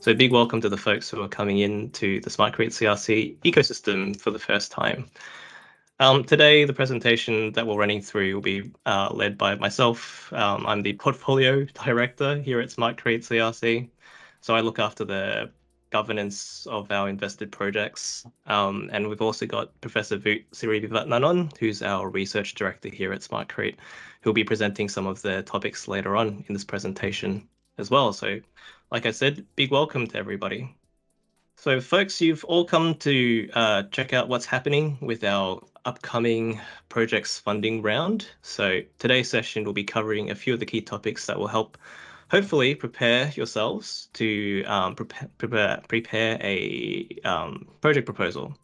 So big welcome to the folks who are coming into the SmartCrete's CRC ecosystem for the first time. Today, the presentation that we're running through will be led by myself. I'm the portfolio director here at SmartCrete's CRC. So I look after the governance of our invested projects. And we've also got Professor Sirivivatnanon, who's our research director here at SmartCrete, who'll be presenting some of the topics later on in this presentation as well. So like I said, big welcome to everybody. So folks, you've all come to check out what's happening with our upcoming projects funding round. So today's session will be covering a few of the key topics that will help hopefully prepare yourselves to prepare a project proposal.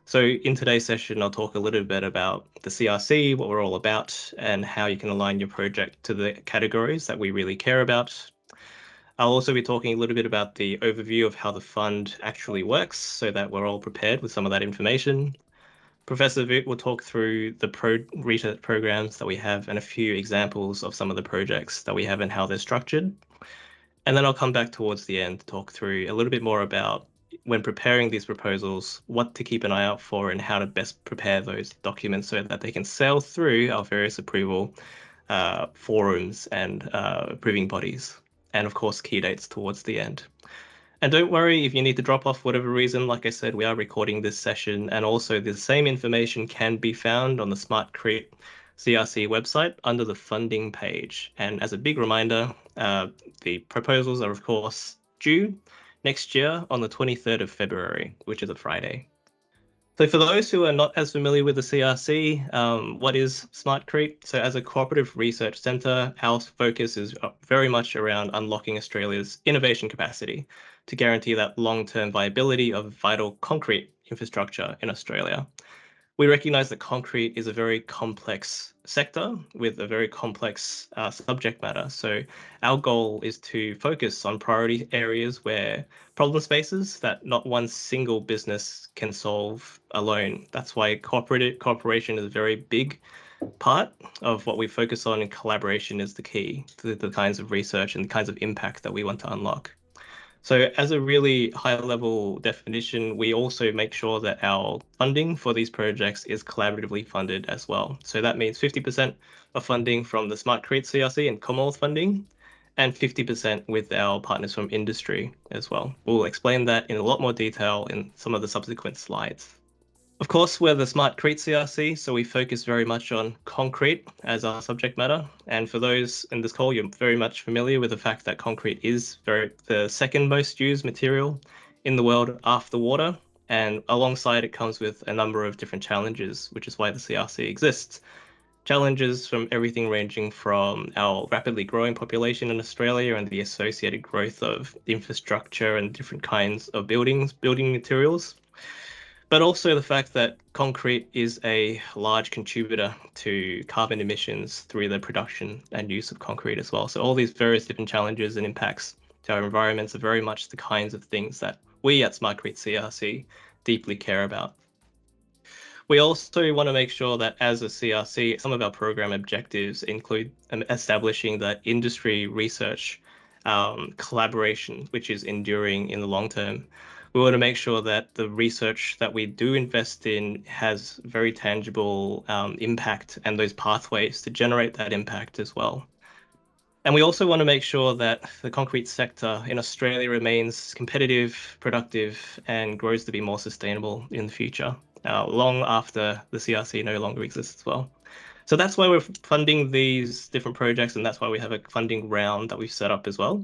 So in today's session, I'll talk a little bit about the CRC, what we're all about, and how you can align your project to the categories that we really care about. I'll also be talking a little bit about the overview of how the fund actually works so that we're all prepared with some of that information. Professor Vut will talk through the research programs that we have and a few examples of some of the projects that we have and how they're structured. And then I'll come back towards the end to talk through a little bit more about when preparing these proposals, what to keep an eye out for and how to best prepare those documents so that they can sail through our various approval forums and approving bodies. And of course, key dates towards the end. And don't worry if you need to drop off for whatever reason. Like I said, we are recording this session, and also the same information can be found on the SmartCrete CRC website under the funding page. And as a big reminder, the proposals are of course due next year on the 23rd of February, which is a Friday. So for those who are not as familiar with the CRC, what is SmartCrete? So as a cooperative research centre, our focus is very much around unlocking Australia's innovation capacity to guarantee that long-term viability of vital concrete infrastructure in Australia. We recognise that concrete is a very complex sector with a very complex subject matter. So our goal is to focus on priority areas where problem spaces that not one single business can solve alone. That's why cooperation is a very big part of what we focus on, and collaboration is the key to the kinds of research and the kinds of impact that we want to unlock. So as a really high-level definition, we also make sure that our funding for these projects is collaboratively funded as well. So that means 50% of funding from the SmartCrete CRC and Commonwealth funding, and 50% with our partners from industry as well. We'll explain that in a lot more detail in some of the subsequent slides. Of course, we're the SmartCrete CRC, so we focus very much on concrete as our subject matter. And for those in this call, you're very much familiar with the fact that concrete is the second most used material in the world after water. And alongside it comes with a number of different challenges, which is why the CRC exists. Challenges from everything ranging from our rapidly growing population in Australia and the associated growth of infrastructure and different kinds of building materials, but also the fact that concrete is a large contributor to carbon emissions through the production and use of concrete as well. So all these various different challenges and impacts to our environments are very much the kinds of things that we at SmartCrete CRC deeply care about. We also want to make sure that as a CRC, some of our program objectives include establishing that industry research collaboration, which is enduring in the long term. We want to make sure that the research that we do invest in has very tangible impact and those pathways to generate that impact as well. And we also want to make sure that the concrete sector in Australia remains competitive, productive, and grows to be more sustainable in the future, long after the CRC no longer exists as well. So that's why we're funding these different projects, and that's why we have a funding round that we've set up as well.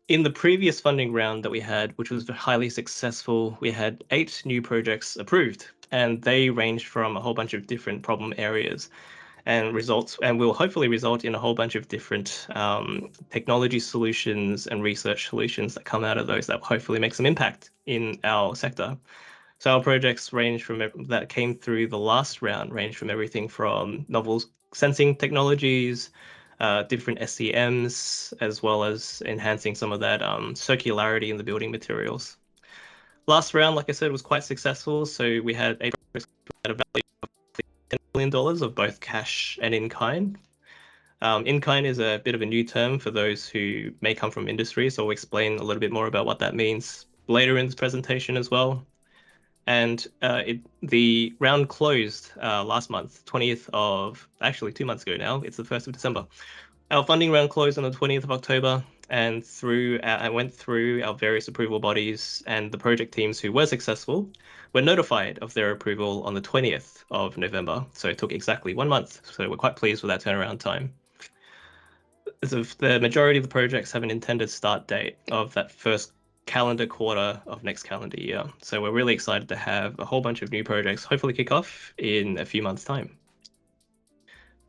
In the previous funding round that we had, which was highly successful, we had 8 new projects approved, and they ranged from a whole bunch of different problem areas and will hopefully result in a whole bunch of different technology solutions and research solutions that come out of those that hopefully make some impact in our sector. So our projects that came through the last round range from everything from novel sensing technologies, different SEMs, as well as enhancing some of that circularity in the building materials. Last round, like I said, was quite successful. So we had a value of $10 million of both cash and in kind. In-kind is a bit of a new term for those who may come from industry, so we'll explain a little bit more about what that means later in this presentation as well. And the round closed last month, 20th of, actually 2 months ago now, it's the 1st of December. Our funding round closed on the 20th of October, and I went through our various approval bodies, and the project teams who were successful were notified of their approval on the 20th of November. So it took exactly 1 month. So we're quite pleased with that turnaround time. The majority of the projects have an intended start date of that first calendar quarter of next calendar year. So we're really excited to have a whole bunch of new projects hopefully kick off in a few months' time.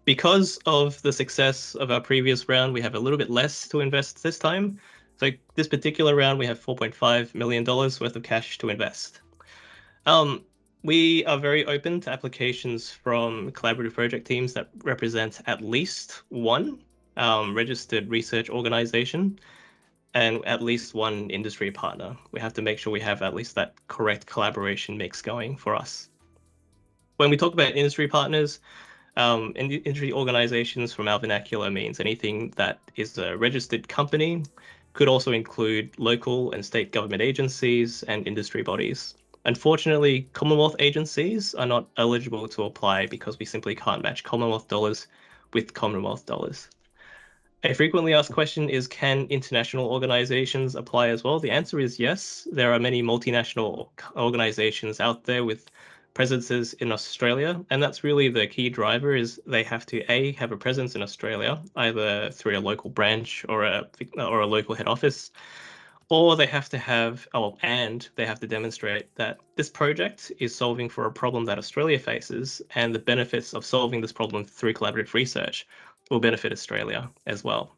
Because of the success of our previous round, we have a little bit less to invest this time. So this particular round, we have $4.5 million worth of cash to invest. We are very open to applications from collaborative project teams that represent at least one registered research organization and at least one industry partner. We have to make sure we have at least that correct collaboration mix going for us. When we talk about industry partners, industry organizations from our vernacular means anything that is a registered company, could also include local and state government agencies and industry bodies. Unfortunately, Commonwealth agencies are not eligible to apply because we simply can't match Commonwealth dollars with Commonwealth dollars. A frequently asked question is, can international organizations apply as well? The answer is yes. There are many multinational organizations out there with presences in Australia, and that's really the key driver, is they have to have a presence in Australia, either through a local branch or a local head office, or they have to have, they have to demonstrate that this project is solving for a problem that Australia faces, and the benefits of solving this problem through collaborative research will benefit Australia as well.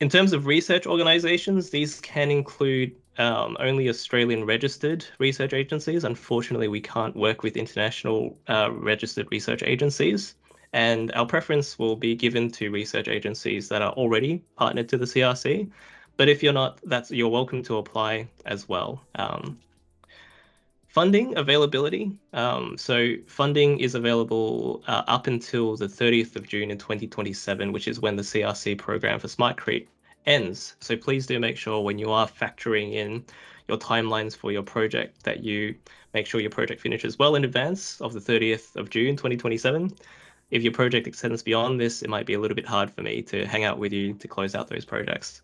In terms of research organizations, these can include only Australian registered research agencies. Unfortunately, we can't work with international registered research agencies, and our preference will be given to research agencies that are already partnered to the CRC. But if you're not, you're welcome to apply as well. Funding availability. So funding is available up until the 30th of June in 2027, which is when the CRC program for SmartCrete ends. So please do make sure when you are factoring in your timelines for your project that you make sure your project finishes well in advance of the 30th of June 2027. If your project extends beyond this, it might be a little bit hard for me to hang out with you to close out those projects.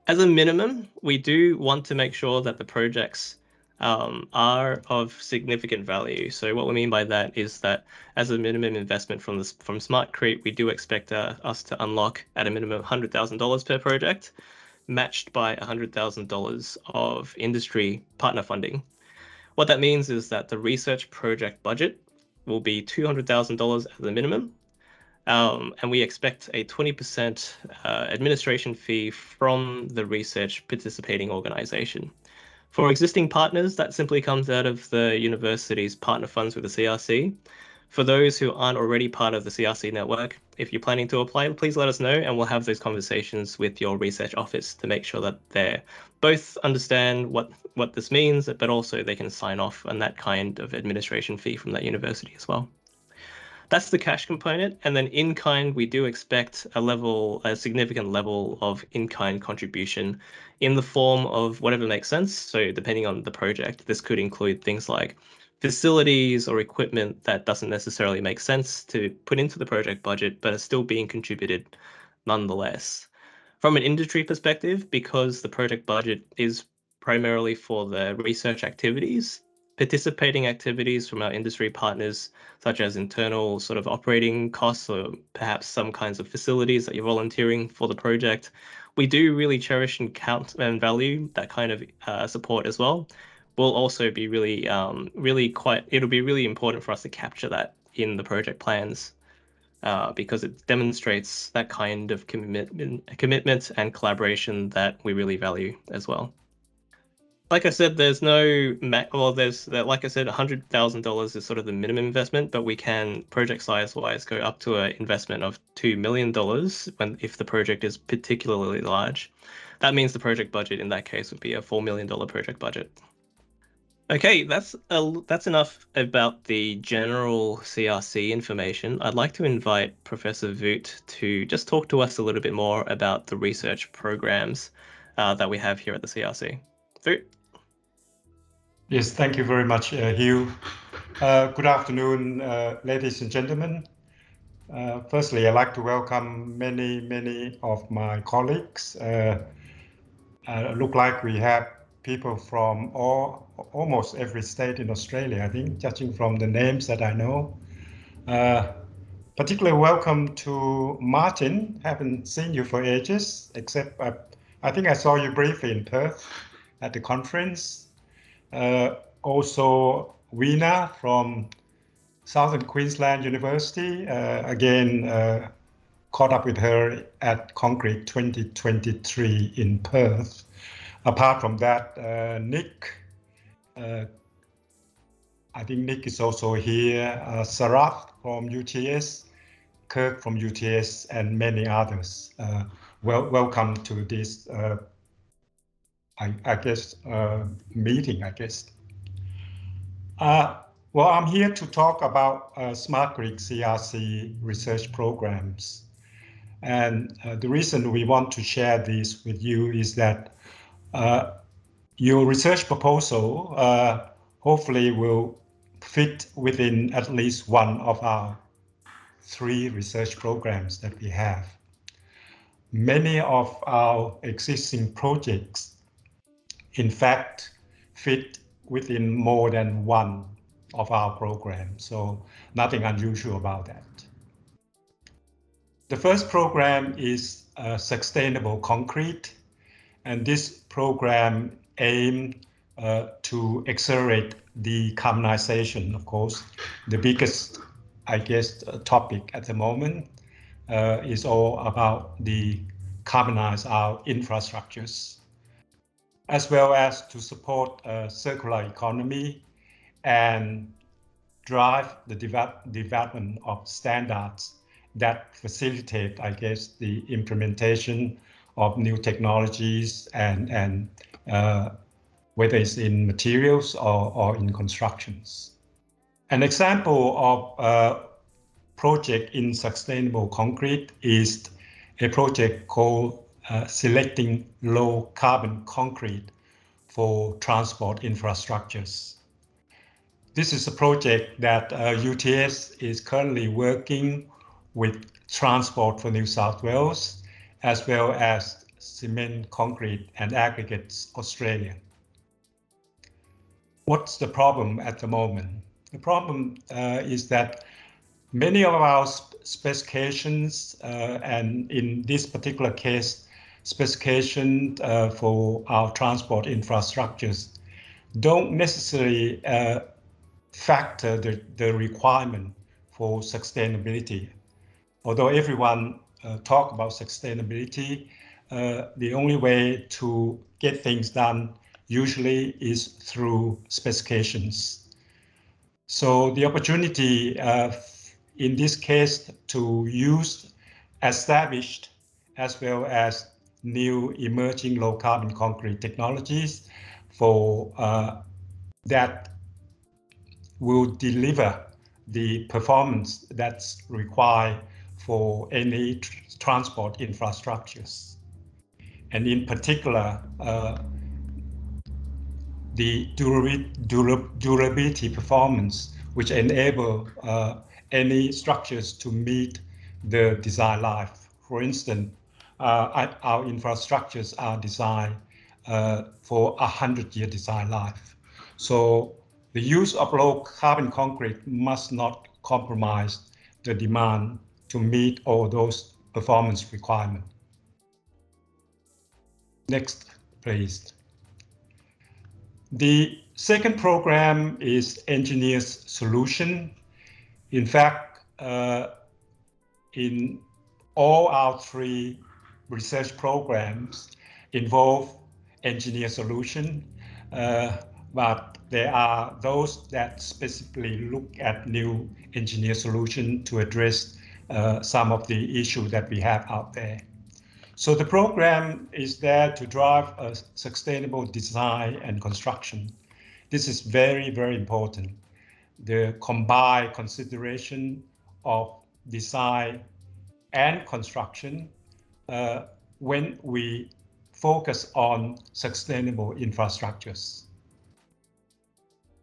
As a minimum, we do want to make sure that the projects are of significant value. So what we mean by that is that as a minimum investment from SmartCrete, we do expect us to unlock at a minimum $100,000 per project, matched by $100,000 of industry partner funding. What that means is that the research project budget will be $200,000 at the minimum, and we expect a 20% administration fee from the research participating organization. For existing partners, that simply comes out of the university's partner funds with the CRC. For those who aren't already part of the CRC network, if you're planning to apply, please let us know, and we'll have those conversations with your research office to make sure that they both understand what this means, but also they can sign off on that kind of administration fee from that university as well. That's the cash component. And then in-kind, we do expect a significant level of in-kind contribution in the form of whatever makes sense. So depending on the project, this could include things like facilities or equipment that doesn't necessarily make sense to put into the project budget, but are still being contributed nonetheless. From an industry perspective, because the project budget is primarily for the research activities, participating activities from our industry partners, such as internal sort of operating costs or perhaps some kinds of facilities that you're volunteering for the project, we do really cherish and count and value that kind of support as well. Will also be it'll be really important for us to capture that in the project plans because it demonstrates that kind of commitment and collaboration that we really value as well. Like I said, there's no, like I said, $100,000 is sort of the minimum investment, but we can, project size-wise, go up to an investment of $2 million if the project is particularly large. That means the project budget in that case would be a $4 million project budget. Okay, that's enough about the general CRC information. I'd like to invite Professor Voot to just talk to us a little bit more about the research programs that we have here at the CRC. Voot. Yes, thank you very much, Hugh. Good afternoon, ladies and gentlemen. Firstly, I'd like to welcome many of my colleagues. Look like we have people from almost every state in Australia, I think, judging from the names that I know. Particularly welcome to Martin. Haven't seen you for ages, except I think I saw you briefly in Perth at the conference. Also, Weena from Southern Queensland University. Again, caught up with her at Concrete 2023 in Perth. Apart from that, Nick, I think Nick is also here, Sarath from UTS, Kirk from UTS, and many others. Welcome to this, meeting, I guess. Well, I'm here to talk about SmartCrete's CRC research programs. And the reason we want to share this with you is that your research proposal hopefully will fit within at least one of our 3 research programs that we have. Many of our existing projects, in fact, fit within more than one of our programs, so nothing unusual about that. The first program is Sustainable Concrete, and this program aims to accelerate decarbonization, of course. The biggest, I guess, topic at the moment is all about decarbonize our infrastructures, as well as to support circular economy and drive the development of standards that facilitate, I guess, the implementation of new technologies and whether it's in materials or in constructions. An example of a project in sustainable concrete is a project called Selecting Low Carbon Concrete for Transport Infrastructures. This is a project that UTS is currently working with Transport for New South Wales, as well as Cement, Concrete and Aggregates Australia. What's the problem at the moment? The problem is that many of our specifications, and in this particular case, specification for our transport infrastructures, don't necessarily factor the requirement for sustainability. Although everyone talk about sustainability, the only way to get things done usually is through specifications. So the opportunity in this case to use established as well as new emerging low carbon concrete technologies for that will deliver the performance that's required for any transport infrastructures. And in particular, the durability performance, which enable any structures to meet the desired life. For instance, our infrastructures are designed for 100-year design life. So the use of low carbon concrete must not compromise the demand to meet all those performance requirements. Next, please. The second program is Engineers Solution. In fact, in all our 3 research programs involve engineer solution, but there are those that specifically look at new engineer solution to address some of the issues that we have out there. So the program is there to drive a sustainable design and construction. This is very, very important. The combined consideration of design and construction when we focus on sustainable infrastructures.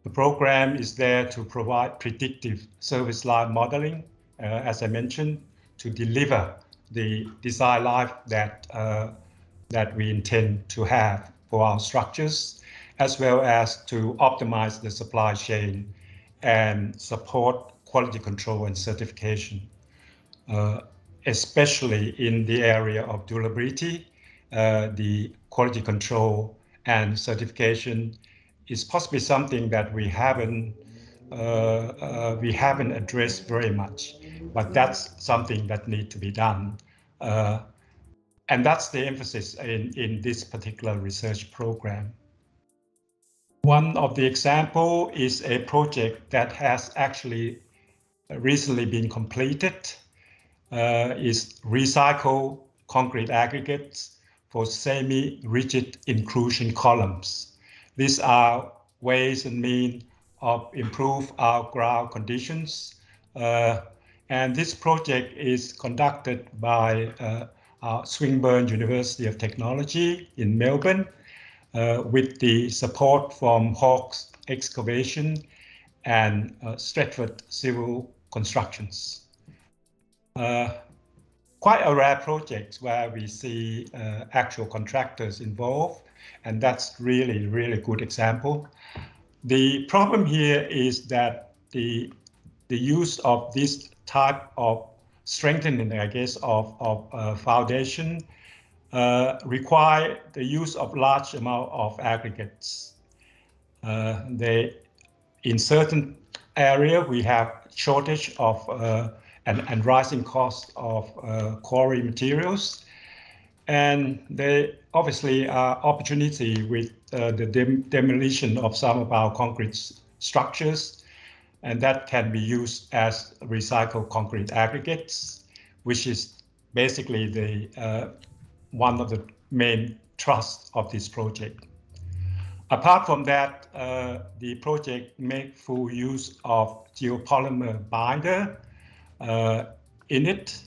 The program is there to provide predictive service line modeling, as I mentioned, to deliver the design life that we intend to have for our structures, as well as to optimize the supply chain and support quality control and certification, especially in the area of durability. The quality control and certification is possibly something that we haven't addressed very much, but that's something that needs to be done. And that's the emphasis in this particular research program. One of the example is a project that has actually recently been completed, is recycle concrete aggregates for semi-rigid inclusion columns. These are ways and means of improve our ground conditions. And this project is conducted by Swinburne University of Technology in Melbourne, with the support from Hawks Excavation and Stratford Civil Constructions. Quite a rare project where we see actual contractors involved, and that's really, really good example. The problem here is that the use of this type of strengthening, I guess, of foundation require the use of large amount of aggregates. In certain area, we have shortage of and rising cost of quarry materials, and there obviously are opportunity with the demolition of some of our concrete structures, and that can be used as recycled concrete aggregates, which is basically the one of the main thrusts of this project. Apart from that, the project makes full use of geopolymer binder in it,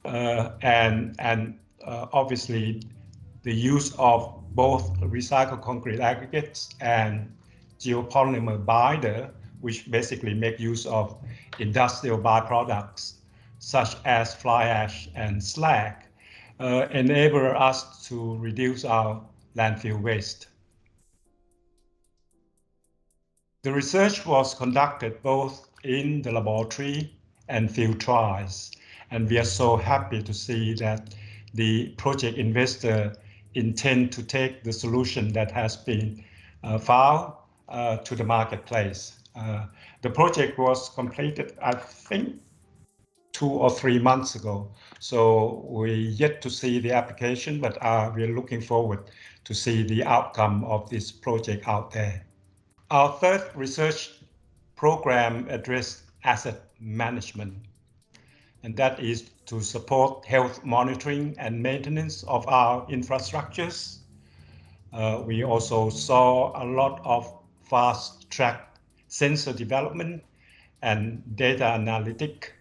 and obviously the use of both recycled concrete aggregates and geopolymer binder, which basically make use of industrial byproducts such as fly ash and slag, enable us to reduce our landfill waste. The research was conducted both in the laboratory and field trials, and we are so happy to see that the project investor intend to take the solution that has been found to the marketplace. The project was completed, I think, 2 or 3 months ago, so we yet to see the application, but we are looking forward to see the outcome of this project out there. Our third research program addressed asset management, and that is to support health monitoring and maintenance of our infrastructures. We also saw a lot of fast-track sensor development and data analytic,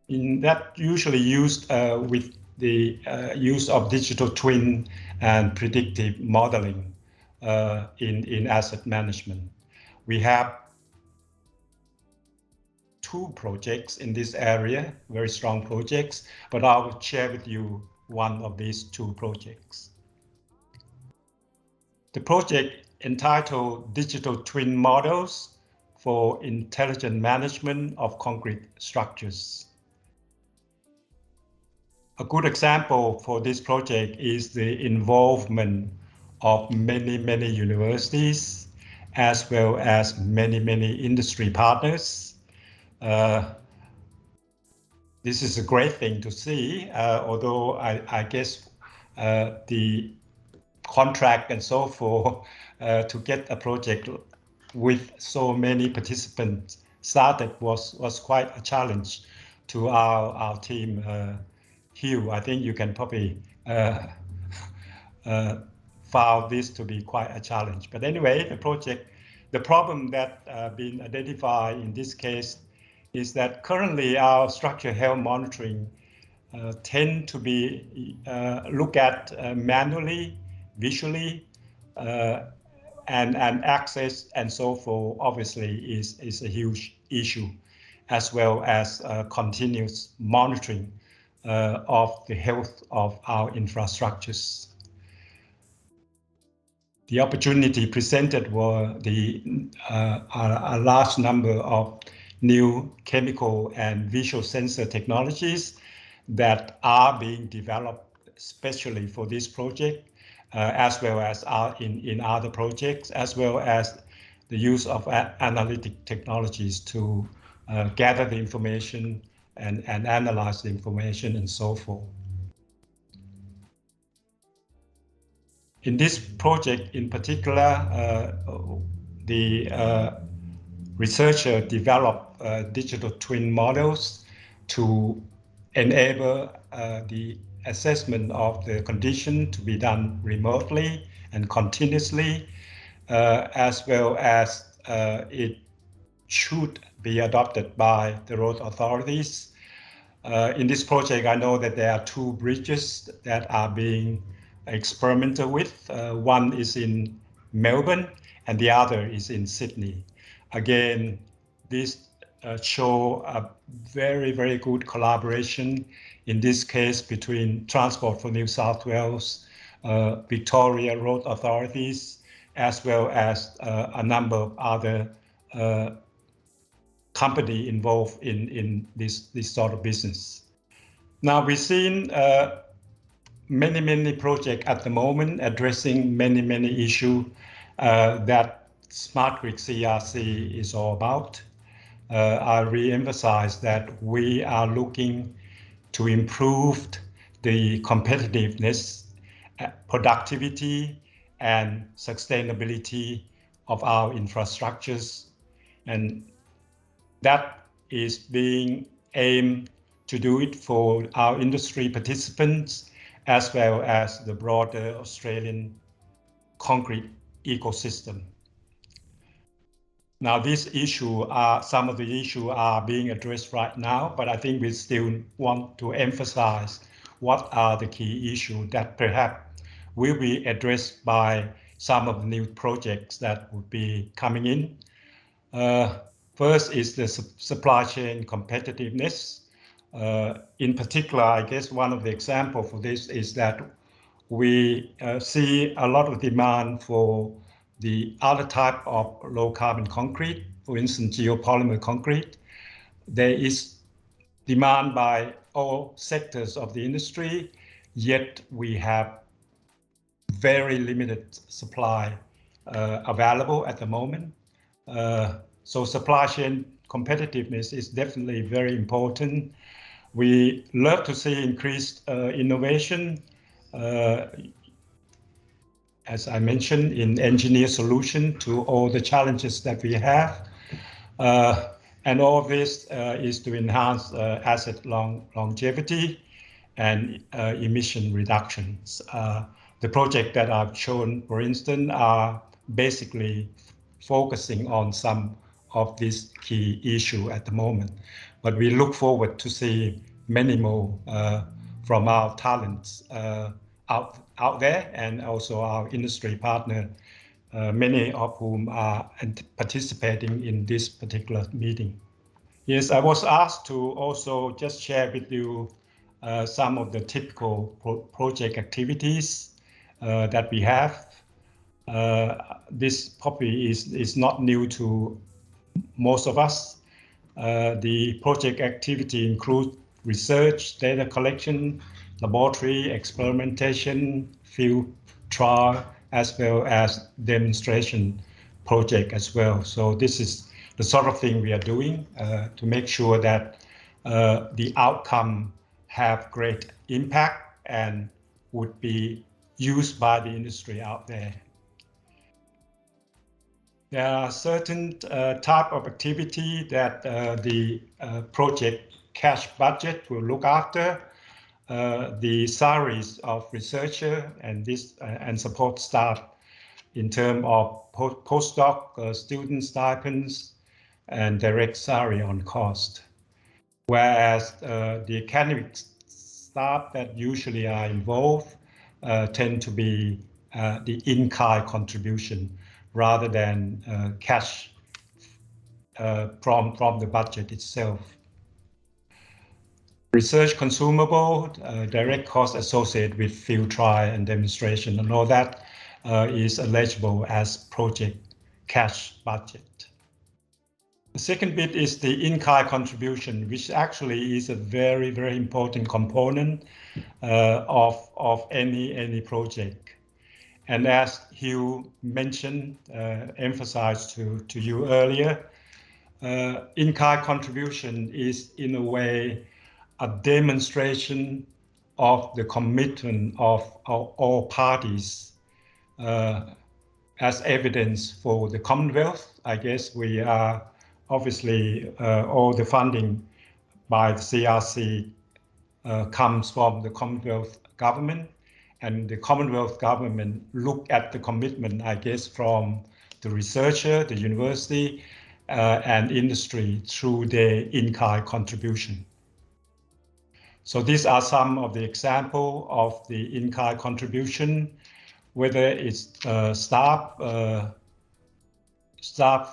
in that usually used with the use of digital twin and predictive modeling in asset management. We have 2 projects in this area, very strong projects, but I will share with you one of these 2 projects. The project entitled Digital Twin Models for Intelligent Management of Concrete Structures. A good example for this project is the involvement of many universities, as well as many industry partners. This is a great thing to see, although I guess the contract and so forth to get a project with so many participants started was quite a challenge to our team. Hugh, I think you can probably found this to be quite a challenge. But anyway, the problem that been identified in this case is that currently our structural health monitoring tend to be looked at manually, visually, and access and so forth obviously is a huge issue, as well as continuous monitoring of the health of our infrastructures. The opportunity presented were a large number of new chemical and visual sensor technologies that are being developed especially for this project, as well as in other projects, as well as the use of analytic technologies to gather the information and analyze the information and so forth. In this project in particular, the researcher developed digital twin models to enable the assessment of the condition to be done remotely and continuously, as well as it should be adopted by the road authorities. In this project, I know that there are 2 bridges that are being experimented with. One is in Melbourne and the other is in Sydney. Again, this show a very, very good collaboration, in this case between Transport for New South Wales, Victoria Road Authorities, as well as a number of other companies involved in this sort of business. Now we've seen many projects at the moment addressing many issues that SmartCrete's CRC is all about. I re-emphasize that we are looking to improve the competitiveness, productivity, and sustainability of our infrastructures, and that is being aimed to do it for our industry participants as well as the broader Australian concrete ecosystem. Now, some of the issues are being addressed right now, but I think we still want to emphasize what are the key issues that perhaps will be addressed by some of the new projects that would be coming in. First is the supply chain competitiveness. In particular, I guess one of the examples for this is that we see a lot of demand for the other type of low carbon concrete, for instance, geopolymer concrete. There is demand by all sectors of the industry, yet we have very limited supply available at the moment. So supply chain competitiveness is definitely very important. We love to see increased innovation, as I mentioned, in engineer solution to all the challenges that we have. And all of this is to enhance asset longevity and emission reductions. The project that I've shown, for instance, are basically focusing on some of these key issues at the moment. But we look forward to see many more from our talents out there, and also our industry partner, many of whom are participating in this particular meeting. Yes, I was asked to also just share with you some of the typical project activities that we have. This probably is not new to most of us. The project activity includes research, data collection, laboratory experimentation, field trial, as well as demonstration project as well. So this is the sort of thing we are doing to make sure that the outcome have great impact and would be used by the industry out there. There are certain type of activity that the project cash budget will look after. the salaries of researcher and support staff in terms of postdoc student stipends and direct salary on cost. Whereas the academic staff that usually are involved tend to be the in-kind contribution rather than cash from the budget itself. Research consumable, direct costs associated with field trial and demonstration, and all that is eligible as project cash budget. The second bit is the in-kind contribution, which actually is a very, very important component of any project. And as Hugh mentioned, emphasized to you earlier, in-kind contribution is in a way a demonstration of the commitment of all parties as evidence for the Commonwealth. I guess we are obviously all the funding by the CRC comes from the Commonwealth government, and the Commonwealth government look at the commitment, I guess, from the researcher, the university, and industry through their in-kind contribution. So these are some of the examples of the in-kind contribution, whether it's staff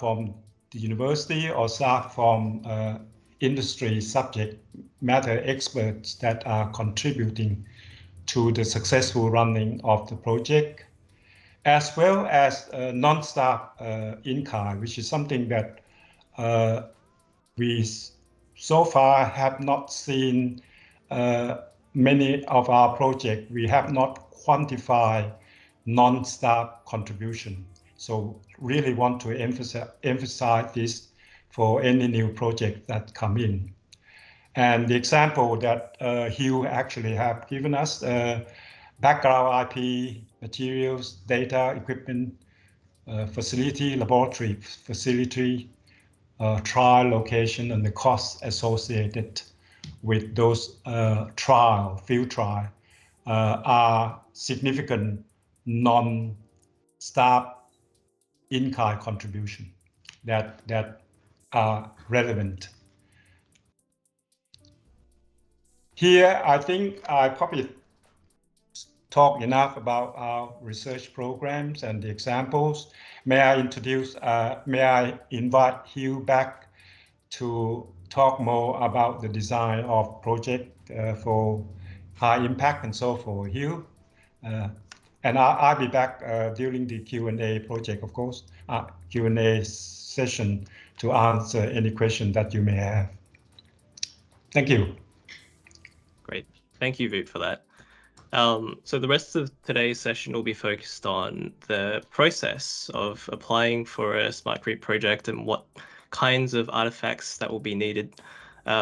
from the university or staff from industry subject matter experts that are contributing to the successful running of the project, as well as non-staff in-kind, which is something that we so far have not seen many of our projects. We have not quantified non-staff contribution. So really want to emphasize this for any new project that come in. And the example that Hugh actually have given us, background IP, materials, data, equipment, facility, laboratory facility, trial location, and the costs associated with those field trial are significant non-staff in-kind contribution that are relevant. Here, I think I probably talked enough about our research programs and the examples. May I invite Hugh back to talk more about the design of project for high impact and so forth. Hugh, and I'll be back during the Q&A project, of course, Q&A session to answer any question that you may have. Thank you. Great. Thank you, Vut, for that. So the rest of today's session will be focused on the process of applying for a SmartCrete project and what kinds of artifacts that will be needed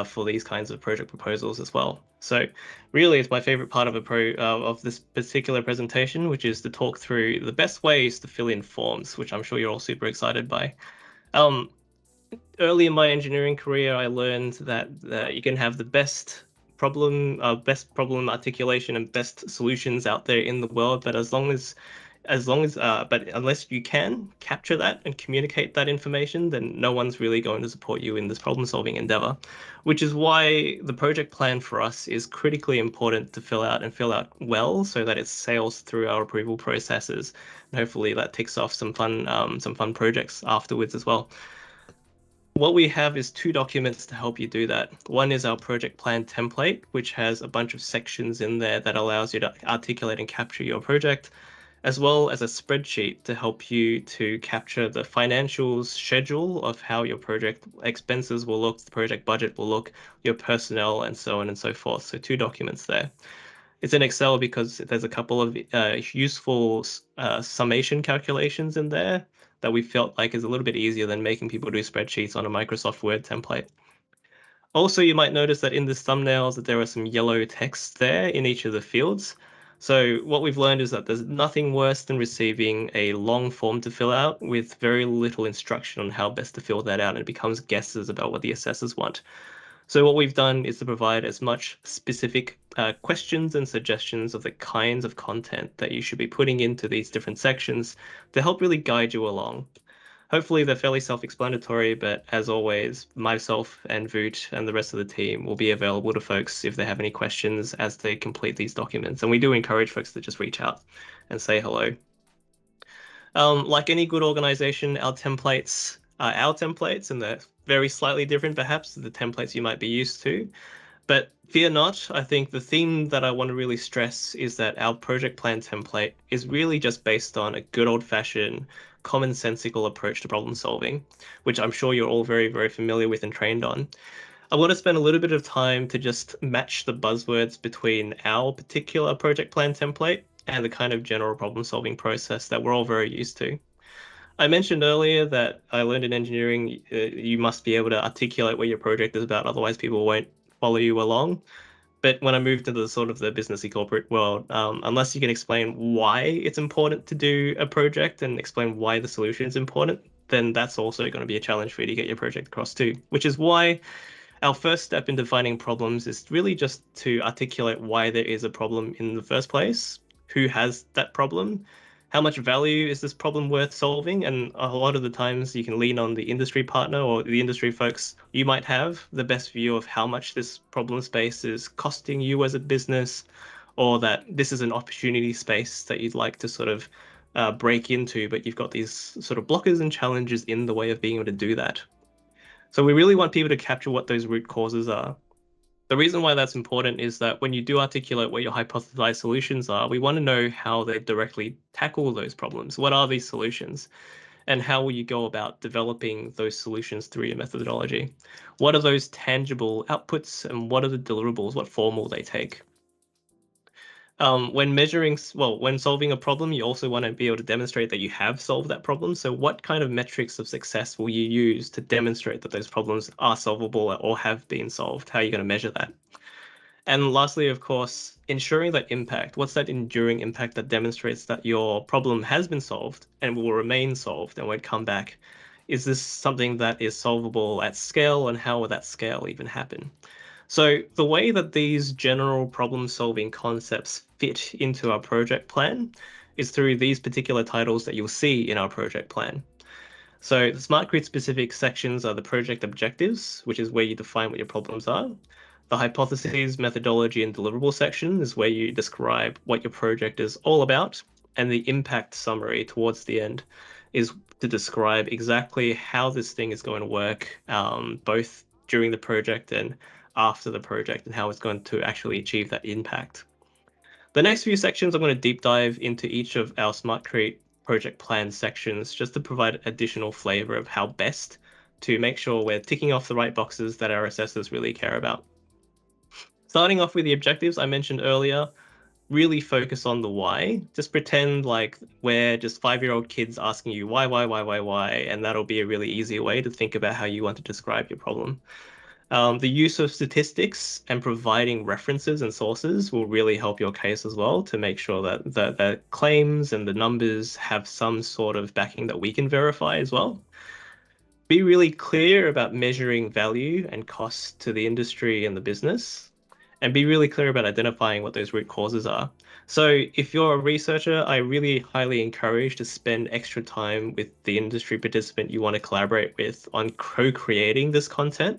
for these kinds of project proposals as well. So really, it's my favorite part of this particular presentation, which is to talk through the best ways to fill in forms, which I'm sure you're all super excited by. Early in my engineering career, I learned that you can have the best problem articulation and best solutions out there in the world, but unless you can capture that and communicate that information, then no one's really going to support you in this problem-solving endeavor, which is why the project plan for us is critically important to fill out well, so that it sails through our approval processes, and hopefully that ticks off some fun projects afterwards as well. What we have is 2 documents to help you do that. One is our project plan template, which has a bunch of sections in there that allows you to articulate and capture your project, as well as a spreadsheet to help you to capture the financials schedule of how your project expenses will look, the project budget will look, your personnel, and so on and so forth. So 2 documents there. It's in Excel because there's a couple of useful summation calculations in there that we felt like is a little bit easier than making people do spreadsheets on a Microsoft Word template. Also, you might notice that in the thumbnails that there are some yellow text there in each of the fields. So what we've learned is that there's nothing worse than receiving a long form to fill out with very little instruction on how best to fill that out, and it becomes guesses about what the assessors want. So what we've done is to provide as much specific questions and suggestions of the kinds of content that you should be putting into these different sections to help really guide you along. Hopefully they're fairly self-explanatory, but as always, myself and Voot and the rest of the team will be available to folks if they have any questions as they complete these documents. And we do encourage folks to just reach out and say hello. Like any good organization, our templates are our templates, and they're very slightly different perhaps to the templates you might be used to. But fear not, I think the theme that I want to really stress is that our project plan template is really just based on a good old-fashioned commonsensical approach to problem solving, which I'm sure you're all very, very familiar with and trained on. I want to spend a little bit of time to just match the buzzwords between our particular project plan template and the kind of general problem solving process that we're all very used to. I mentioned earlier that I learned in engineering, you must be able to articulate what your project is about, otherwise people won't follow you along. But when I moved into the sort of the businessy corporate world, unless you can explain why it's important to do a project and explain why the solution is important, then that's also going to be a challenge for you to get your project across too, which is why our first step in defining problems is really just to articulate why there is a problem in the first place, who has that problem, how much value is this problem worth solving? And a lot of the times you can lean on the industry partner or the industry folks. You might have the best view of how much this problem space is costing you as a business, or that this is an opportunity space that you'd like to sort of break into, but you've got these sort of blockers and challenges in the way of being able to do that. So we really want people to capture what those root causes are. The reason why that's important is that when you do articulate what your hypothesized solutions are, we want to know how they directly tackle those problems. What are these solutions? And how will you go about developing those solutions through your methodology? What are those tangible outputs and what are the deliverables? What form will they take? When solving a problem, you also want to be able to demonstrate that you have solved that problem. So what kind of metrics of success will you use to demonstrate that those problems are solvable or have been solved? How are you going to measure that? And lastly, of course, ensuring that impact. What's that enduring impact that demonstrates that your problem has been solved and will remain solved and won't come back? Is this something that is solvable at scale, and how will that scale even happen? So the way that these general problem-solving concepts fit into our project plan is through these particular titles that you'll see in our project plan. So the SmartCrete specific sections are the project objectives, which is where you define what your problems are. The hypotheses, methodology, and deliverable section is where you describe what your project is all about. And the impact summary towards the end is to describe exactly how this thing is going to work, both during the project and after the project, and how it's going to actually achieve that impact. The next few sections, I'm going to deep dive into each of our SmartCrete project plan sections just to provide additional flavor of how best to make sure we're ticking off the right boxes that our assessors really care about. Starting off with the objectives I mentioned earlier, really focus on the why. Just pretend like we're just 5-year-old kids asking you why, and that'll be a really easy way to think about how you want to describe your problem. The use of statistics and providing references and sources will really help your case as well to make sure that the claims and the numbers have some sort of backing that we can verify as well. Be really clear about measuring value and costs to the industry and the business, and be really clear about identifying what those root causes are. So if you're a researcher, I really highly encourage to spend extra time with the industry participant you want to collaborate with on co-creating this content.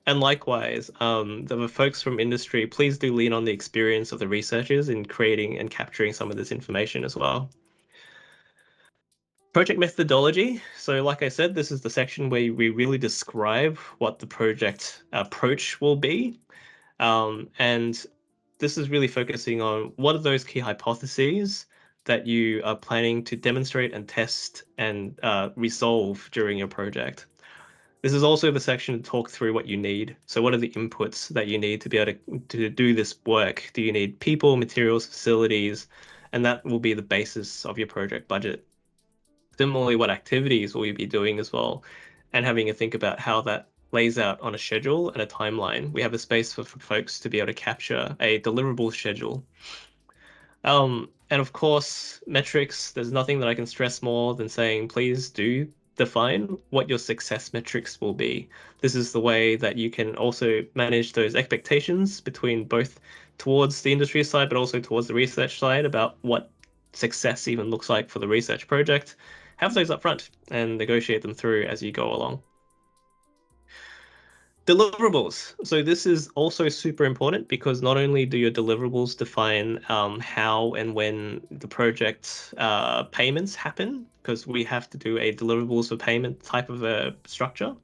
And likewise, the folks from industry, please do lean on the experience of the researchers in creating and capturing some of this information as well. Project methodology. So like I said, this is the section where we really describe what the project approach will be. And this is really focusing on what are those key hypotheses that you are planning to demonstrate and test and resolve during your project. This is also the section to talk through what you need. So what are the inputs that you need to be able to do this work? Do you need people, materials, facilities? And that will be the basis of your project budget. Similarly, what activities will you be doing as well? And having a think about how that lays out on a schedule and a timeline. We have a space for folks to be able to capture a deliverable schedule. And of course, metrics, there's nothing that I can stress more than saying, please do define what your success metrics will be. This is the way that you can also manage those expectations between both towards the industry side, but also towards the research side about what success even looks like for the research project. Have those up front and negotiate them through as you go along. Deliverables. So this is also super important because not only do your deliverables define how and when the project payments happen, because we have to do a deliverables for payment type of a structure,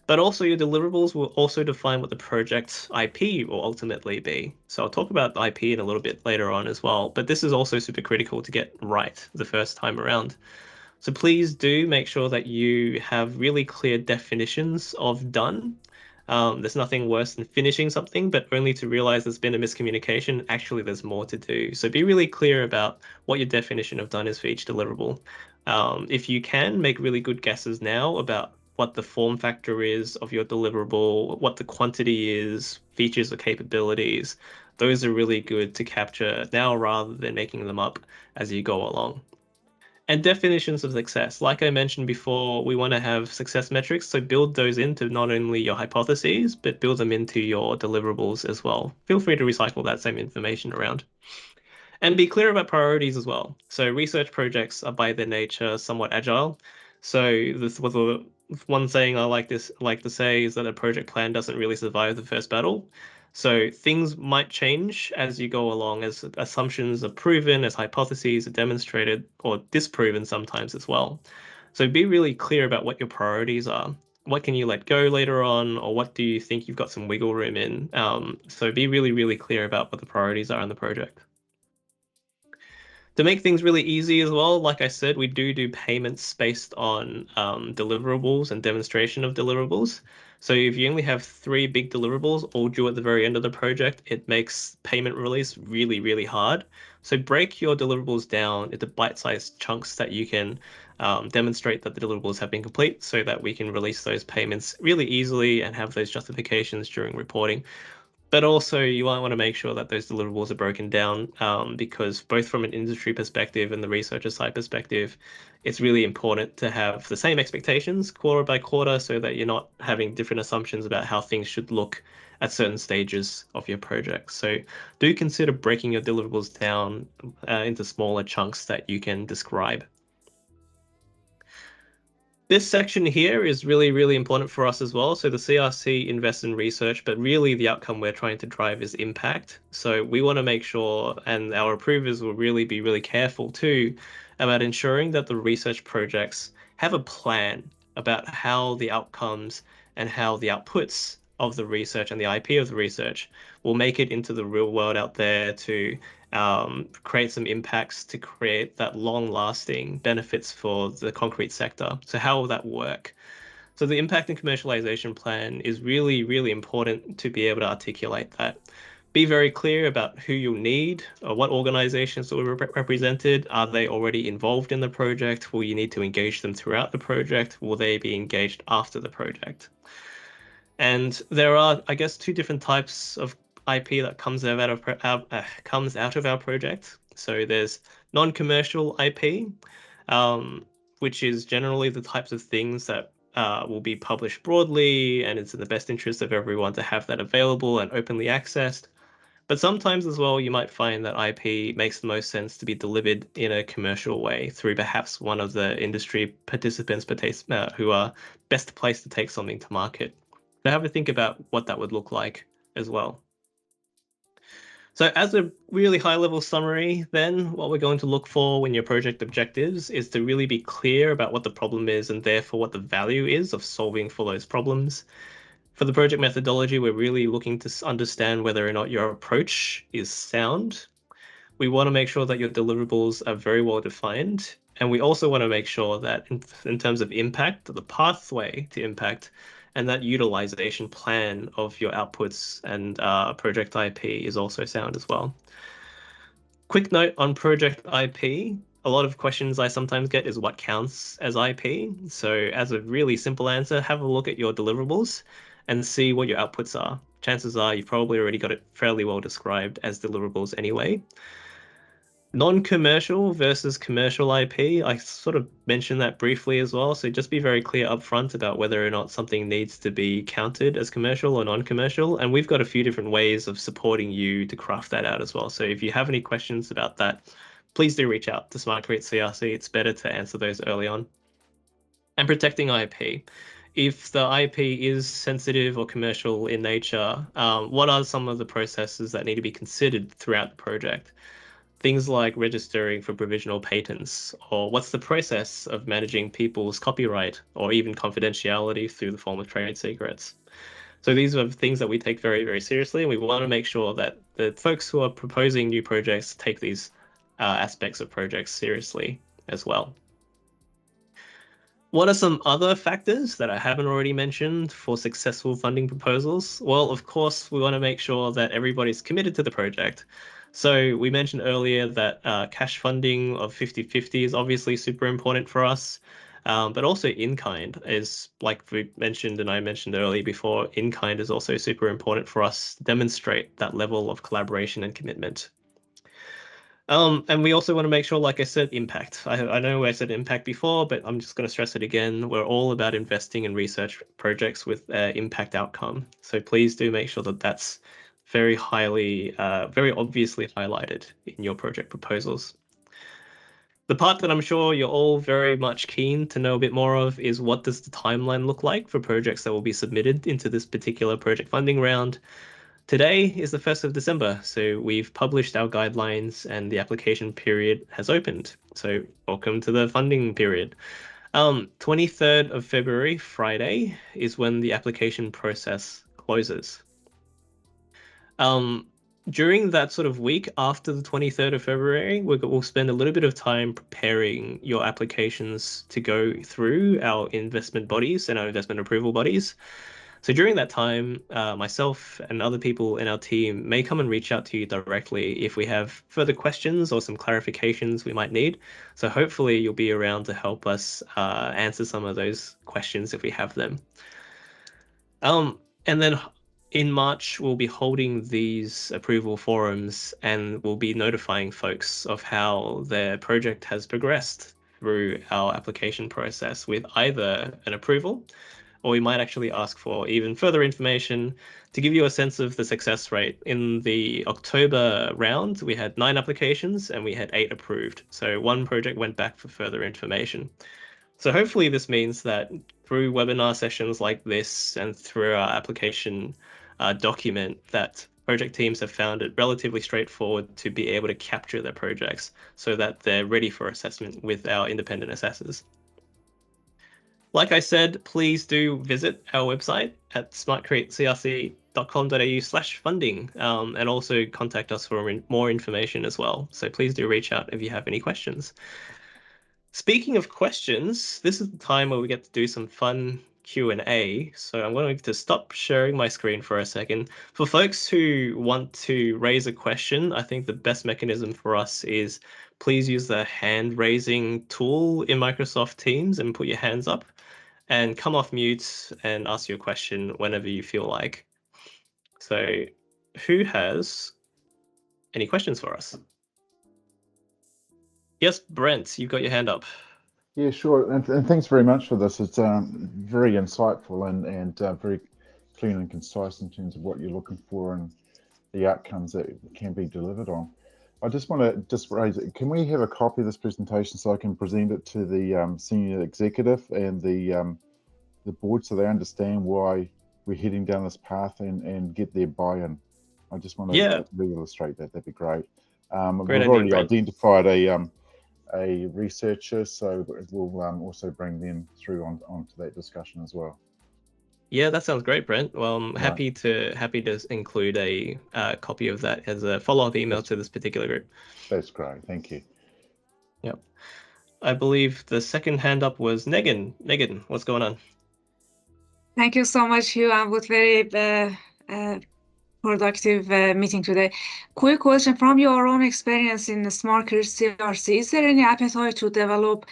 but also your deliverables will also define what the project's IP will ultimately be. So I'll talk about the IP in a little bit later on as well, but this is also super critical to get right the first time around. So please do make sure that you have really clear definitions of done. There's nothing worse than finishing something, but only to realize there's been a miscommunication. Actually, there's more to do. So be really clear about what your definition of done is for each deliverable. If you can, make really good guesses now about what the form factor is of your deliverable, what the quantity is, features or capabilities. Those are really good to capture now rather than making them up as you go along. And definitions of success. Like I mentioned before, we want to have success metrics. So build those into not only your hypotheses, but build them into your deliverables as well. Feel free to recycle that same information around. And be clear about priorities as well. So research projects are by their nature somewhat agile. So this was one saying I like to say is that a project plan doesn't really survive the first battle. So things might change as you go along, as assumptions are proven, as hypotheses are demonstrated or disproven sometimes as well. So be really clear about what your priorities are. What can you let go later on, or what do you think you've got some wiggle room in? So be really, really clear about what the priorities are in the project. To make things really easy as well, like I said, we do payments based on deliverables and demonstration of deliverables. So if you only have 3 big deliverables all due at the very end of the project, it makes payment release really, really hard. So break your deliverables down into bite-sized chunks that you can demonstrate that the deliverables have been complete so that we can release those payments really easily and have those justifications during reporting. But also you might want to make sure that those deliverables are broken down because both from an industry perspective and the researcher side perspective, it's really important to have the same expectations quarter by quarter so that you're not having different assumptions about how things should look at certain stages of your project. So do consider breaking your deliverables down into smaller chunks that you can describe. This section here is really, really important for us as well. So the CRC invests in research, but really the outcome we're trying to drive is impact. So we want to make sure, and our approvers will really be really careful too, about ensuring that the research projects have a plan about how the outcomes and how the outputs of the research and the IP of the research will make it into the real world out there to create some impacts to create that long-lasting benefits for the concrete sector. So how will that work? So the impact and commercialization plan is really, really important to be able to articulate that. Be very clear about who you'll need, or what organizations will be represented. Are they already involved in the project? Will you need to engage them throughout the project? Will they be engaged after the project? And there are, I guess, 2 different types of IP that comes out of our project. So there's non-commercial IP, which is generally the types of things that will be published broadly, and it's in the best interest of everyone to have that available and openly accessed. But sometimes as well, you might find that IP makes the most sense to be delivered in a commercial way through perhaps one of the industry participants who are best placed to take something to market. So have a think about what that would look like as well. So as a really high-level summary, then what we're going to look for when your project objectives is to really be clear about what the problem is and therefore what the value is of solving for those problems. For the project methodology, we're really looking to understand whether or not your approach is sound. We want to make sure that your deliverables are very well defined. And we also want to make sure that in terms of impact, the pathway to impact, and that utilization plan of your outputs and project IP is also sound as well. Quick note on project IP. A lot of questions I sometimes get is what counts as IP. So as a really simple answer, have a look at your deliverables and see what your outputs are. Chances are you've probably already got it fairly well described as deliverables anyway. Non-commercial versus commercial IP, I sort of mentioned that briefly as well. So just be very clear upfront about whether or not something needs to be counted as commercial or non-commercial. And we've got a few different ways of supporting you to craft that out as well. So if you have any questions about that, please do reach out to SmartCrete's CRC. It's better to answer those early on. And protecting IP. If the IP is sensitive or commercial in nature, what are some of the processes that need to be considered throughout the project? Things like registering for provisional patents, or what's the process of managing people's copyright or even confidentiality through the form of trade secrets. So these are things that we take very, very seriously, and we want to make sure that the folks who are proposing new projects take these aspects of projects seriously as well. What are some other factors that I haven't already mentioned for successful funding proposals? Well, of course, we want to make sure that everybody's committed to the project. So we mentioned earlier that cash funding of 50/50 is obviously super important for us, but also in-kind is, like we mentioned and I mentioned earlier before, in-kind is also super important for us to demonstrate that level of collaboration and commitment. And we also want to make sure, like I said, impact. I know I said impact before, but I'm just going to stress it again. We're all about investing in research projects with impact outcome. So please do make sure that that's very highly, very obviously highlighted in your project proposals. The part that I'm sure you're all very much keen to know a bit more of is what does the timeline look like for projects that will be submitted into this particular project funding round. Today is the 1st of December, so we've published our guidelines and the application period has opened. So welcome to the funding period. 23rd of February, Friday, is when the application process closes. During that sort of week after the 23rd of February, we'll spend a little bit of time preparing your applications to go through our investment bodies and our investment approval bodies. So during that time, myself and other people in our team may come and reach out to you directly if we have further questions or some clarifications we might need. So hopefully you'll be around to help us answer some of those questions if we have them. And then in March, we'll be holding these approval forums and we'll be notifying folks of how their project has progressed through our application process with either an approval, or we might actually ask for even further information to give you a sense of the success rate. In the October round, we had 9 applications and we had 8 approved. So 1 project went back for further information. So hopefully this means that through webinar sessions like this and through our application document, that project teams have found it relatively straightforward to be able to capture their projects so that they're ready for assessment with our independent assessors. Like I said, please do visit our website at smartcretecrc.com.au/funding and also contact us for more information as well. So please do reach out if you have any questions. Speaking of questions, this is the time where we get to do some fun Q&A. So I'm going to stop sharing my screen for a second. For folks who want to raise a question, I think the best mechanism for us is please use the hand raising tool in Microsoft Teams and put your hands up and come off mute and ask your question whenever you feel like. So who has any questions for us? Yes, Brent, you've got your hand up. Yeah, sure. And thanks very much for this. It's very insightful and very clean and concise in terms of what you're looking for and the outcomes that can be delivered on. I just want to raise it. Can we have a copy of this presentation so I can present it to the senior executive and the board so they understand why we're heading down this path and get their buy-in? I just want to illustrate that. That'd be great. We've already identified a researcher, so we'll also bring them through onto that discussion as well. Yeah, that sounds great, Brent. Well, I'm happy to include a copy of that as a follow-up email to this particular group. That's great. Thank you. Yep. I believe the second hand up was Megan. Megan, what's going on? Thank you so much, Hugh. I was very productive meeting today. Quick question from your own experience in the SmartCrete's CRC. Is there any appetite to develop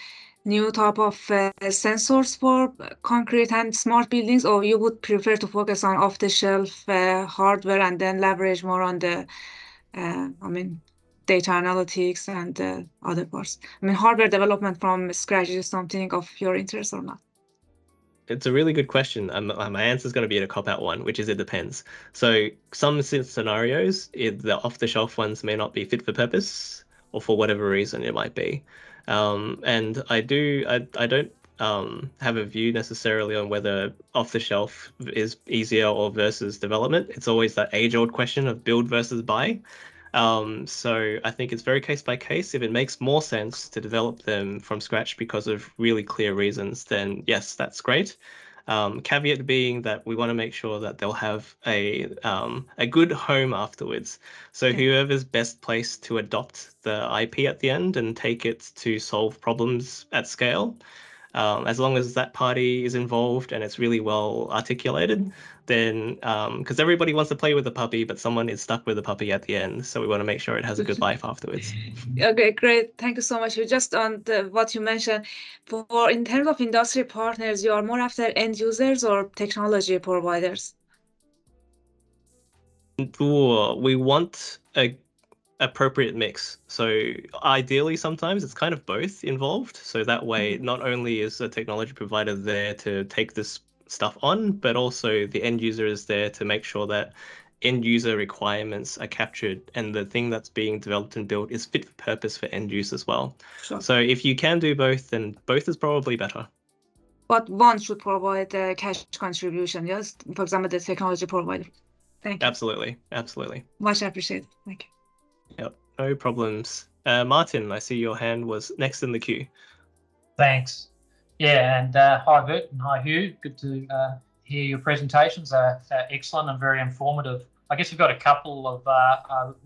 new type of sensors for concrete and smart buildings, or you would prefer to focus on off-the-shelf hardware and then leverage more on the data analytics and other parts? I mean, hardware development from scratch is something of your interest or not? It's a really good question. My answer is going to be a cop-out one, which is it depends. So some scenarios, the off-the-shelf ones may not be fit for purpose, or for whatever reason it might be. And I don't have a view necessarily on whether off-the-shelf is easier or versus development. It's always that age-old question of build versus buy. So I think it's very case by case. If it makes more sense to develop them from scratch because of really clear reasons, then yes, that's great. Caveat being that we want to make sure that they'll have a good home afterwards. So whoever's best placed to adopt the IP at the end and take it to solve problems at scale, as long as that party is involved and it's really well articulated, then because everybody wants to play with the puppy, but someone is stuck with the puppy at the end. So we want to make sure it has a good life afterwards. Okay, great. Thank you so much. Just on what you mentioned, in terms of industry partners, you are more after end users or technology providers? We want a appropriate mix. So ideally, sometimes it's kind of both involved. So that way, not only is a technology provider there to take this stuff on, but also the end user is there to make sure that end user requirements are captured and the thing that's being developed and built is fit for purpose for end use as well. Sure. So if you can do both, then both is probably better. But one should provide a cash contribution, yes? For example, the technology provider. Thank you. Absolutely. Absolutely. Much appreciated. Thank you. Yep, no problems. Martin, I see your hand was next in the queue. Thanks. Yeah, and hi Bert and hi Hugh. Good to hear your presentations. They're excellent and very informative. I guess we've got a couple of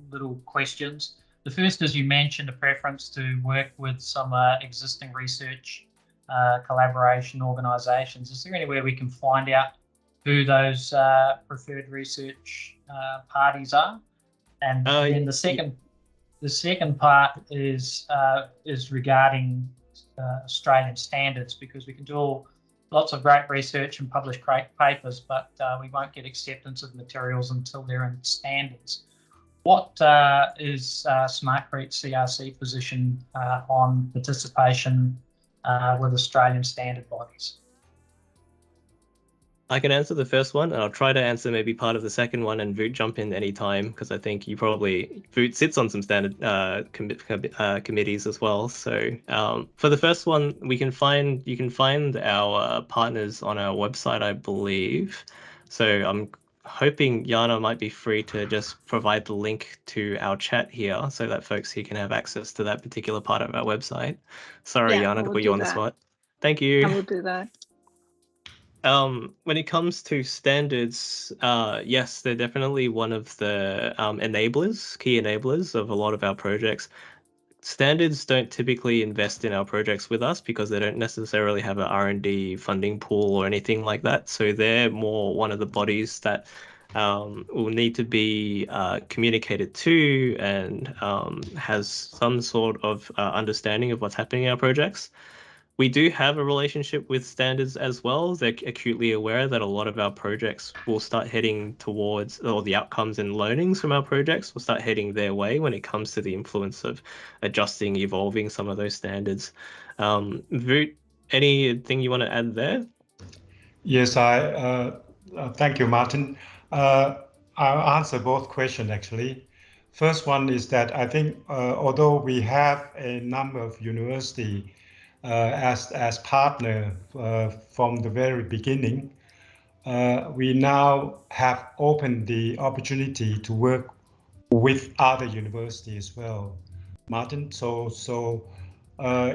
little questions. The first is you mentioned a preference to work with some existing research collaboration organisations. Is there anywhere we can find out who those preferred research parties are? And then the second part is regarding Australian standards, because we can do lots of great research and publish great papers, but we won't get acceptance of materials until they're in standards. What is SmartCrete's CRC position on participation with Australian standard bodies? I can answer the first one, and I'll try to answer maybe part of the second one, and Voot jump in anytime, because I think Voot sits on some standard committees as well. So for the first one, you can find our partners on our website, I believe. So I'm hoping Jana might be free to just provide the link to our chat here so that folks here can have access to that particular part of our website. Sorry, Jana, to put you on the spot. Thank you. I will do that. When it comes to standards, yes, they're definitely one of the key enablers of a lot of our projects. Standards don't typically invest in our projects with us because they don't necessarily have an R&D funding pool or anything like that. So they're more one of the bodies that will need to be communicated to and has some sort of understanding of what's happening in our projects. We do have a relationship with standards as well. They're acutely aware that a lot of our projects will start heading towards, or the outcomes and learnings from our projects will start heading their way when it comes to the influence of adjusting, evolving some of those standards. Voot, anything you want to add there? Yes, thank you, Martin. I'll answer both questions actually. First one is that I think although we have a number of universities as partner from the very beginning, we now have opened the opportunity to work with other universities as well, Martin. So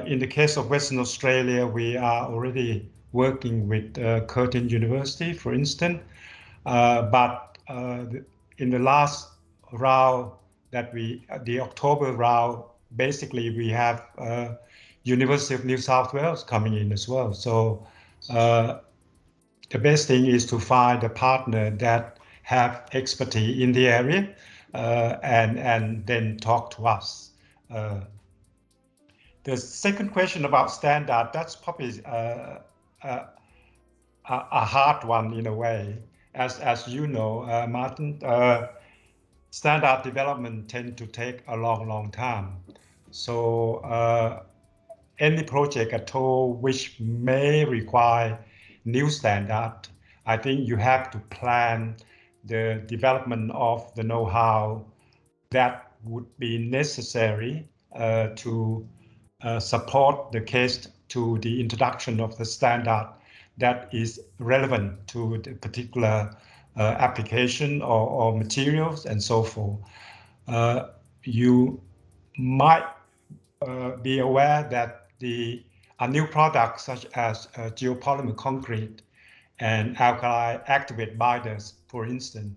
in the case of Western Australia, we are already working with Curtin University, for instance, but in the last round the October round, basically we have University of New South Wales coming in as well. So the best thing is to find a partner that have expertise in the area and then talk to us. The second question about standard, that's probably a hard one in a way. As you know, Martin, standard development tend to take a long time. So any project at all which may require new standard, I think you have to plan the development of the know-how that would be necessary to support the case to the introduction of the standard that is relevant to the particular application or materials and so forth. You might be aware that a new product such as geopolymer concrete and alkali activate binders, for instance,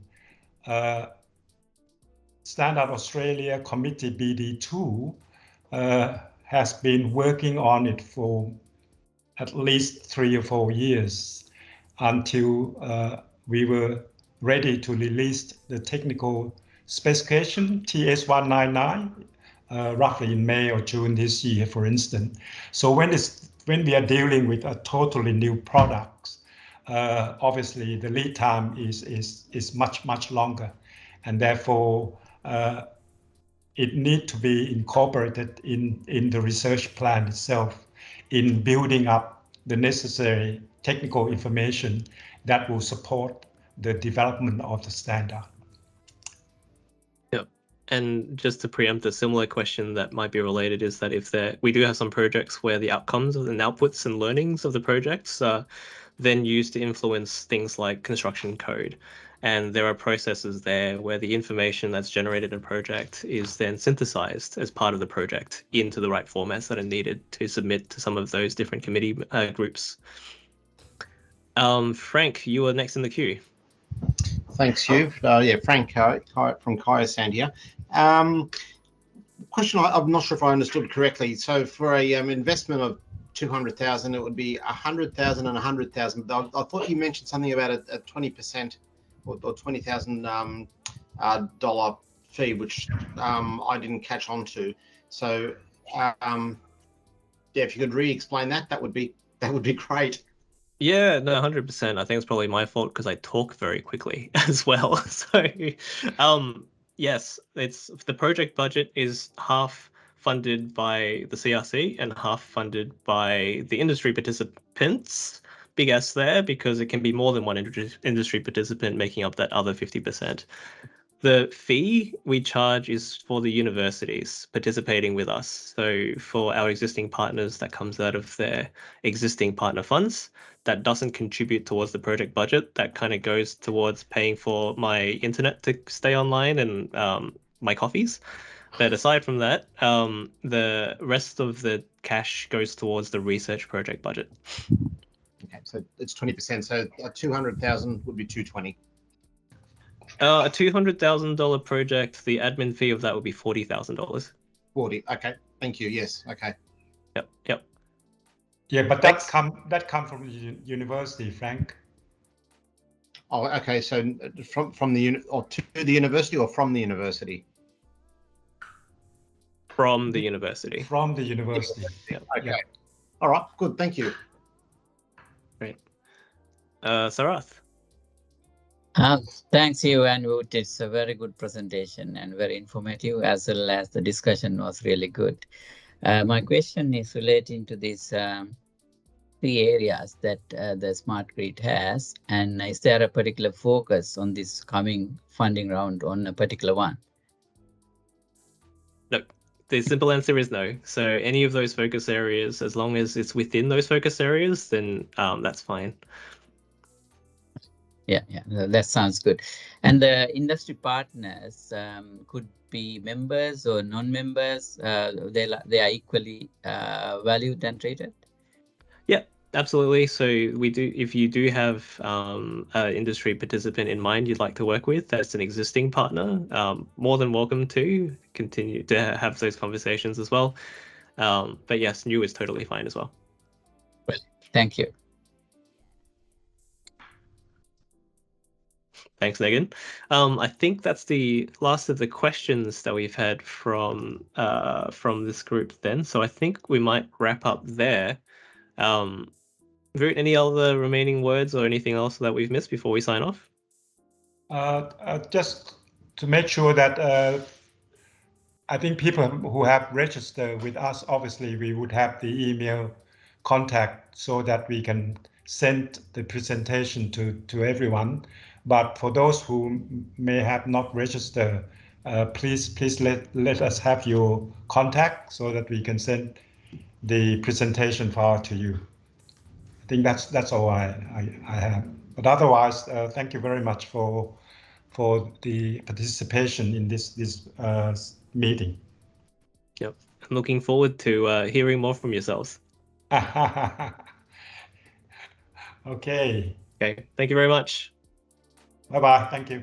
Standard Australia Committee BD2 has been working on it for at least 3 or 4 years until we were ready to release the technical specification TS199 roughly in May or June this year, for instance. So when we are dealing with a totally new product, obviously the lead time is much longer, and therefore it needs to be incorporated in the research plan itself, in building up the necessary technical information that will support the development of the standard. Yep. And just to preempt a similar question that might be related is that if we do have some projects where the outcomes and outputs and learnings of the projects are then used to influence things like construction code. And there are processes there where the information that's generated in a project is then synthesized as part of the project into the right formats that are needed to submit to some of those different committee groups. Frank, you are next in the queue. Thanks, Hugh. Yeah, Frank from Kyosan here. Question, I'm not sure if I understood correctly. So for a investment of 200,000, it would be 100,000 and 100,000. I thought you mentioned something about a 20% or $20,000 dollar fee, which I didn't catch on to. So yeah, if you could re-explain that, that would be great. Yeah, no, 100%. I think it's probably my fault because I talk very quickly as well. So, yes, the project budget is half funded by the CRC and half funded by the industry participants. Big S there, because it can be more than one industry participant making up that other 50%. The fee we charge is for the universities participating with us. So for our existing partners, that comes out of their existing partner funds. That doesn't contribute towards the project budget. That kind of goes towards paying for my internet to stay online and my coffees. But aside from that, the rest of the cash goes towards the research project budget. Okay, so it's 20%. So 200,000 would be 220. A $200,000 project, the admin fee of that would be $40,000. 40. Okay, thank you. Yes. Okay. Yep. Yeah, but that come from the university, Frank. Oh, okay. So from the or to the university or from the university? From the university. From the university. Yep. Okay. Yeah. All right. Good. Thank you. Great. Sarath. Thanks, you and Wood. It's a very good presentation and very informative, as well as the discussion was really good. My question is relating to these 3 areas that the SmartCrete has, and is there a particular focus on this coming funding round on a particular one? No, the simple answer is no. So any of those focus areas, as long as it's within those focus areas, then that's fine. Yeah, that sounds good. And the industry partners could be members or non-members. They are equally valued and treated. Yeah, absolutely. So we do. If you do have an industry participant in mind you'd like to work with, that's an existing partner. More than welcome to continue to have those conversations as well. But yes, new is totally fine as well. Well, thank you. Thanks, Megan. I think that's the last of the questions that we've had from this group then. So I think we might wrap up there. Root, any other remaining words or anything else that we've missed before we sign off? Just to make sure that I think people who have registered with us, obviously we would have the email contact so that we can send the presentation to everyone. But for those who may have not registered, please let us have your contact so that we can send the presentation file to you. I think that's all I have. But otherwise, thank you very much for the participation in this meeting. Yep. I'm looking forward to hearing more from yourselves. Okay. Okay. Thank you very much. Bye-bye. Thank you.